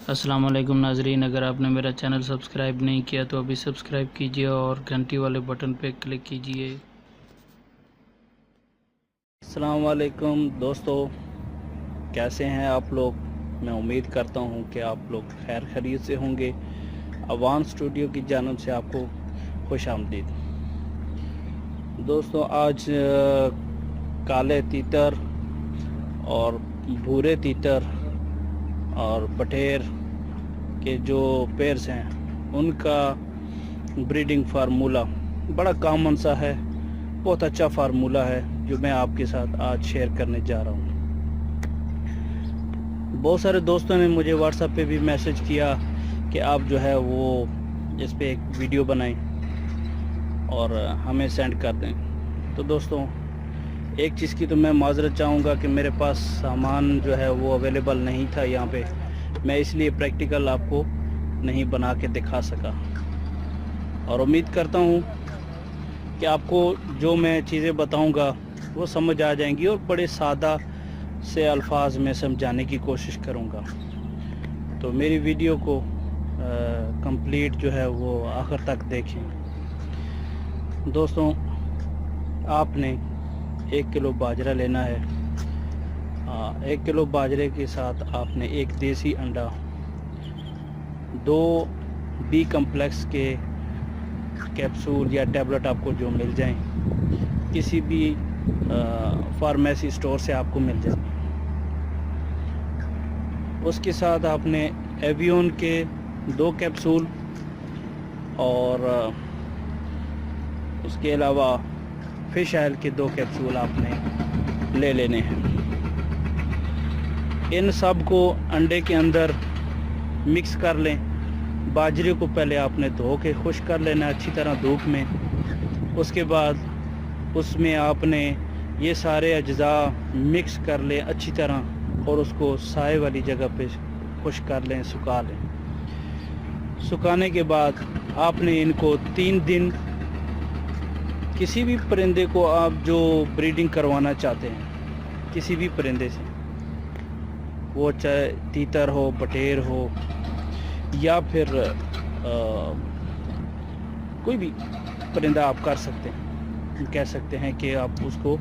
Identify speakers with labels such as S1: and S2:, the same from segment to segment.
S1: السلام علیکم ناظرین، اگر آپ نے میرا چینل سبسکرائب نہیں کیا تو ابھی سبسکرائب کیجئے اور گھنٹی والے بٹن پہ کلک کیجئے۔
S2: السلام علیکم دوستو، کیسے ہیں آپ لوگ؟ میں امید کرتا ہوں کہ آپ لوگ خیر خیریت سے ہوں گے۔ اوان اسٹوڈیو کی جانب سے آپ کو خوش آمدید۔ دوستو، آج کالے تیتر اور بھورے تیتر اور بٹیر کے جو پیئرز ہیں ان کا بریڈنگ فارمولہ بڑا کامن سا ہے، بہت اچھا فارمولہ ہے جو میں آپ کے ساتھ آج شیئر کرنے جا رہا ہوں۔ بہت سارے دوستوں نے مجھے واٹس ایپ پہ بھی میسج کیا کہ آپ جو ہے وہ اس پہ ایک ویڈیو بنائیں اور ہمیں سینڈ کر دیں۔ تو دوستوں، ایک چیز کی تو میں معذرت چاہوں گا کہ میرے پاس سامان جو ہے وہ اویلیبل نہیں تھا یہاں پہ، میں اس لیے پریکٹیکل آپ کو نہیں بنا کے دکھا سکا، اور امید کرتا ہوں کہ آپ کو جو میں چیزیں بتاؤں گا وہ سمجھ آ جائیں گی، اور بڑے سادہ سے الفاظ میں سمجھانے کی کوشش کروں گا۔ تو میری ویڈیو کو کمپلیٹ جو ہے وہ آخر تک دیکھیں۔ دوستوں، آپ نے 1 کلو باجرہ لینا ہے۔ 1 کلو باجرے کے ساتھ آپ نے ایک دیسی انڈا، 2 بی کمپلیکس کے کیپسول یا ٹیبلٹ آپ کو جو مل جائیں، کسی بھی فارمیسی سٹور سے آپ کو مل جائیں۔ اس کے ساتھ آپ نے ایویون کے 2 کیپسول اور اس کے علاوہ فش آئل کے 2 کیپسول آپ نے لے لینے ہیں۔ ان سب کو انڈے کے اندر مکس کر لیں۔ باجرے کو پہلے آپ نے دھو کے خشک کر لینا اچھی طرح دھوپ میں۔ اس کے بعد اس میں آپ نے یہ سارے اجزاء مکس کر لیں اچھی طرح، اور اس کو سائے والی جگہ پہ خشک کر لیں، سکھا لیں۔ سکھانے کے بعد آپ نے ان کو 3 دن کسی بھی پرندے کو آپ جو بریڈنگ کروانا چاہتے ہیں، کسی بھی پرندے سے، وہ چاہے تیتر ہو، بٹیر ہو، یا پھر کوئی بھی پرندہ آپ کر سکتے ہیں، کہہ سکتے ہیں کہ آپ اس کو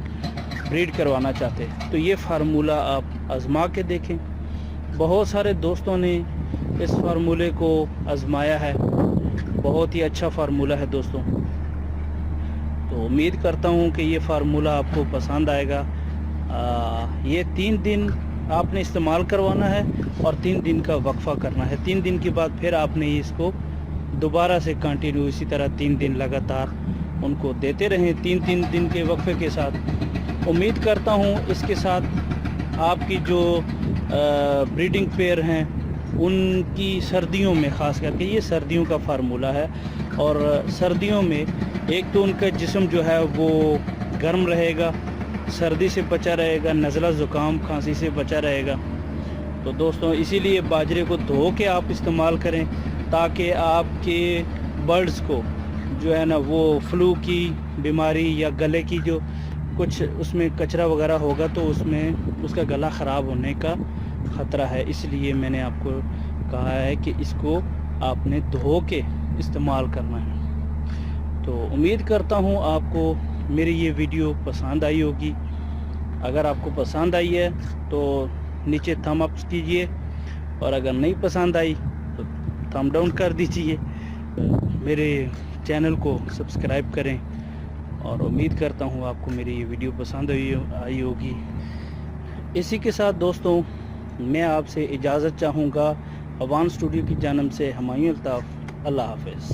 S2: بریڈ کروانا چاہتے ہیں، تو یہ فارمولہ آپ آزما کے دیکھیں۔ بہت سارے دوستوں نے اس فارمولے کو آزمایا ہے، بہت ہی اچھا فارمولہ ہے دوستوں۔ تو امید کرتا ہوں کہ یہ فارمولہ آپ کو پسند آئے گا۔ یہ 3 دن آپ نے استعمال کروانا ہے اور 3 دن کا وقفہ کرنا ہے۔ 3 دن کے بعد پھر آپ نے اس کو دوبارہ سے کنٹینیو اسی طرح 3 دن لگاتار ان کو دیتے رہیں 3 دن کے وقفے کے ساتھ۔ امید کرتا ہوں اس کے ساتھ آپ کی جو بریڈنگ پیئر ہیں ان کی سردیوں میں، خاص کر کے یہ سردیوں کا فارمولہ ہے، اور سردیوں میں ایک تو ان کا جسم جو ہے وہ گرم رہے گا، سردی سے بچا رہے گا، نزلہ زکام کھانسی سے بچا رہے گا۔ تو دوستوں، اسی لیے باجرے کو دھو کے آپ استعمال کریں، تاکہ آپ کے برڈز کو جو ہے نا وہ فلو کی بیماری یا گلے کی جو کچھ اس میں کچرا وغیرہ ہوگا تو اس میں اس کا گلا خراب ہونے کا خطرہ ہے۔ اس لیے میں نے آپ کو کہا ہے کہ اس کو آپ نے دھو کے استعمال کرنا ہے۔ تو امید کرتا ہوں آپ کو میری یہ ویڈیو پسند آئی ہوگی۔ اگر آپ کو پسند آئی ہے تو نیچے تھم اپ کیجئے، اور اگر نہیں پسند آئی تو تھم ڈاؤن کر دیجئے۔ میرے چینل کو سبسکرائب کریں، اور امید کرتا ہوں آپ کو میری یہ ویڈیو پسند آئی ہوگی۔ اسی کے ساتھ دوستوں، میں آپ سے اجازت چاہوں گا۔ اوان اسٹوڈیو کی جانب سے ہمایوں الطاف، اللہ حافظ۔